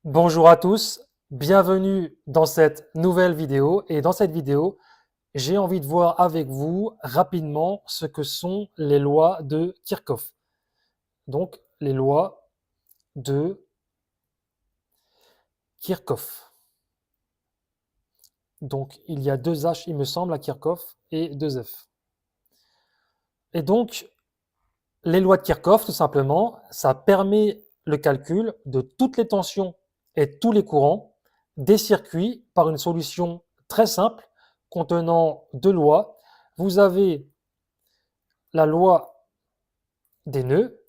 Bonjour à tous, bienvenue dans cette nouvelle vidéo et dans cette vidéo, j'ai envie de voir avec vous rapidement ce que sont les lois de Kirchhoff. Donc les lois de Kirchhoff. Donc il y a deux H il me semble à Kirchhoff et deux F. Et donc les lois de Kirchhoff tout simplement, ça permet le calcul de toutes les tensions et tous les courants des circuits par une solution très simple contenant deux lois. Vous avez la loi des nœuds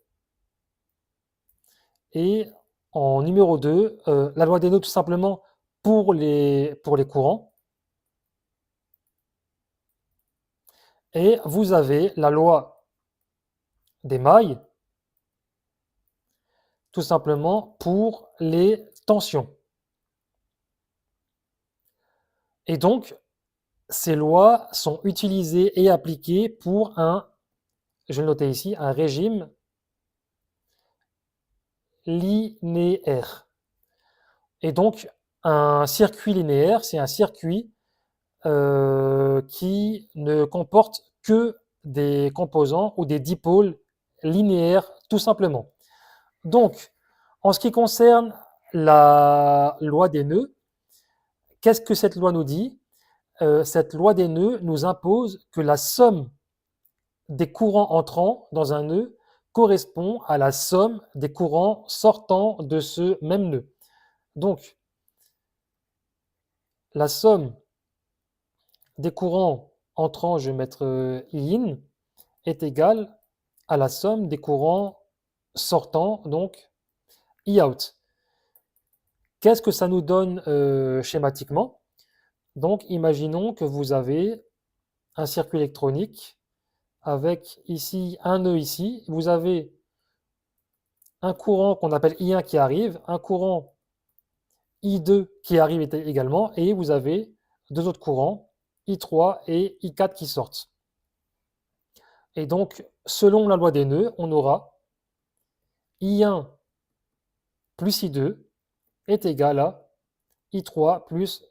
et en numéro 2, la loi des nœuds tout simplement pour les courants. Et vous avez la loi des mailles tout simplement pour les tensions. Et donc, ces lois sont utilisées et appliquées pour je vais le noter ici, un régime linéaire. Et donc, un circuit linéaire, c'est un circuit qui ne comporte que des composants ou des dipôles linéaires, tout simplement. Donc, en ce qui concerne la loi des nœuds, qu'est-ce que cette loi nous dit? Cette loi des nœuds nous impose que la somme des courants entrants dans un nœud correspond à la somme des courants sortant de ce même nœud. Donc, la somme des courants entrants, je vais mettre in, est égale à la somme des courants sortants, donc I out. Qu'est-ce que ça nous donne schématiquement? Donc, imaginons que vous avez un circuit électronique avec ici un nœud ici. Vous avez un courant qu'on appelle I1 qui arrive, un courant I2 qui arrive également, et vous avez deux autres courants, I3 et I4 qui sortent. Et donc, selon la loi des nœuds, on aura I1 plus I2 est égal à I3 plus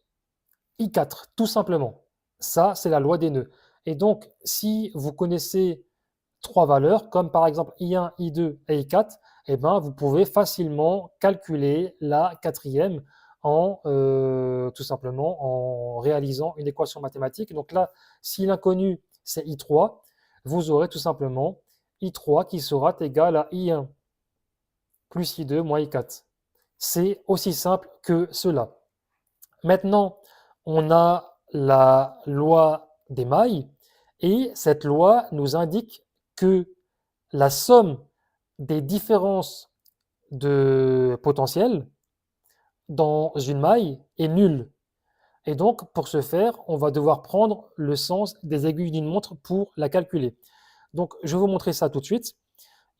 I4, tout simplement. Ça, c'est la loi des nœuds. Et donc, si vous connaissez trois valeurs, comme par exemple I1, I2 et I4, eh ben, vous pouvez facilement calculer la quatrième tout simplement en réalisant une équation mathématique. Donc là, si l'inconnu, c'est I3, vous aurez tout simplement I3 qui sera égal à I1 plus I2 moins I4. C'est aussi simple que cela. Maintenant, on a la loi des mailles et cette loi nous indique que la somme des différences de potentiel dans une maille est nulle. Et donc, pour ce faire, on va devoir prendre le sens des aiguilles d'une montre pour la calculer. Donc, je vais vous montrer ça tout de suite.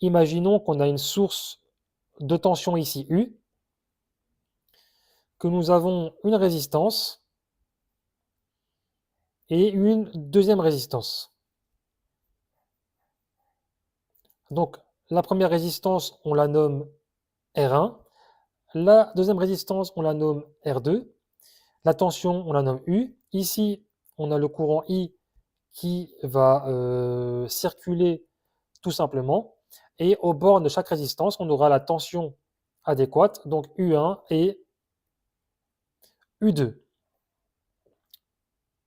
Imaginons qu'on a une source de tension ici U, que nous avons une résistance et une deuxième résistance. Donc, la première résistance, on la nomme R1. La deuxième résistance, on la nomme R2. La tension, on la nomme U. Ici, on a le courant I qui va circuler tout simplement. Et au bord de chaque résistance, on aura la tension adéquate, donc U1 et U2.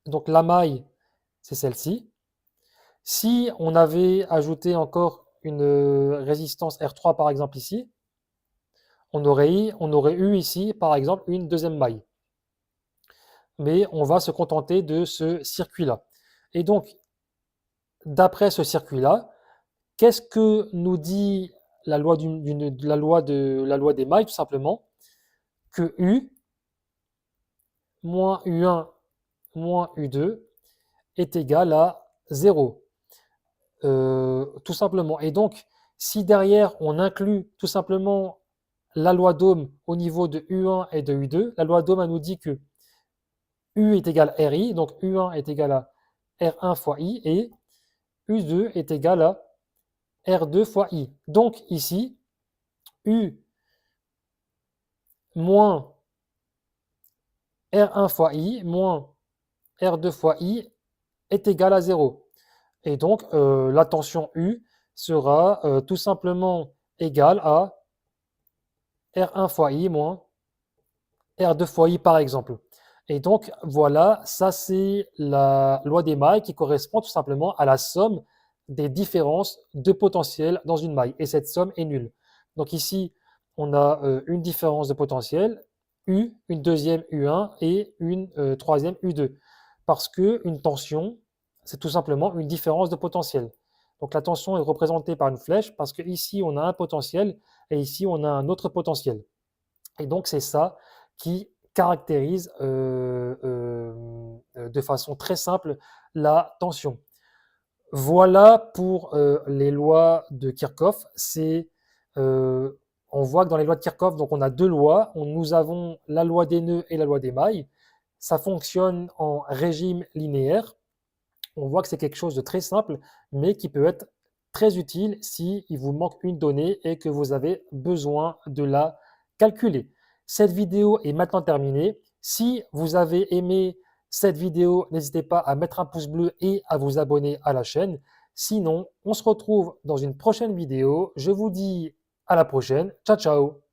Donc la maille, c'est celle-ci. Si on avait ajouté encore une résistance R3 par exemple ici, on aurait eu ici par exemple une deuxième maille. Mais on va se contenter de ce circuit-là. Et donc, d'après ce circuit-là, qu'est-ce que nous dit la loi, la loi des mailles? Tout simplement que U moins U1 moins U2 est égal à 0. Tout simplement. Et donc, si derrière on inclut tout simplement la loi d'Ohm au niveau de U1 et de U2, la loi d'Ohm nous dit que U est égal à RI, donc U1 est égal à R1 fois I et U2 est égal à R2 fois I. Donc ici, U moins R1 fois I moins R2 fois I est égal à 0. Et donc, la tension U sera tout simplement égale à R1 fois I moins R2 fois I par exemple. Et donc, voilà, ça c'est la loi des mailles qui correspond tout simplement à la somme des différences de potentiel dans une maille. Et cette somme est nulle. Donc ici, on a une différence de potentiel, U, une deuxième U1 et une troisième U2. Parce qu'une tension, c'est tout simplement une différence de potentiel. Donc la tension est représentée par une flèche parce qu'ici, on a un potentiel et ici, on a un autre potentiel. Et donc, c'est ça qui caractérise de façon très simple la tension. Voilà pour les lois de Kirchhoff. Euh, on voit que dans les lois de Kirchhoff, donc on a deux lois. Nous avons la loi des nœuds et la loi des mailles. Ça fonctionne en régime linéaire. On voit que c'est quelque chose de très simple, mais qui peut être très utile si il vous manque une donnée et que vous avez besoin de la calculer. Cette vidéo est maintenant terminée. Si vous avez aimé cette vidéo, n'hésitez pas à mettre un pouce bleu et à vous abonner à la chaîne. Sinon, on se retrouve dans une prochaine vidéo. Je vous dis à la prochaine. Ciao, ciao!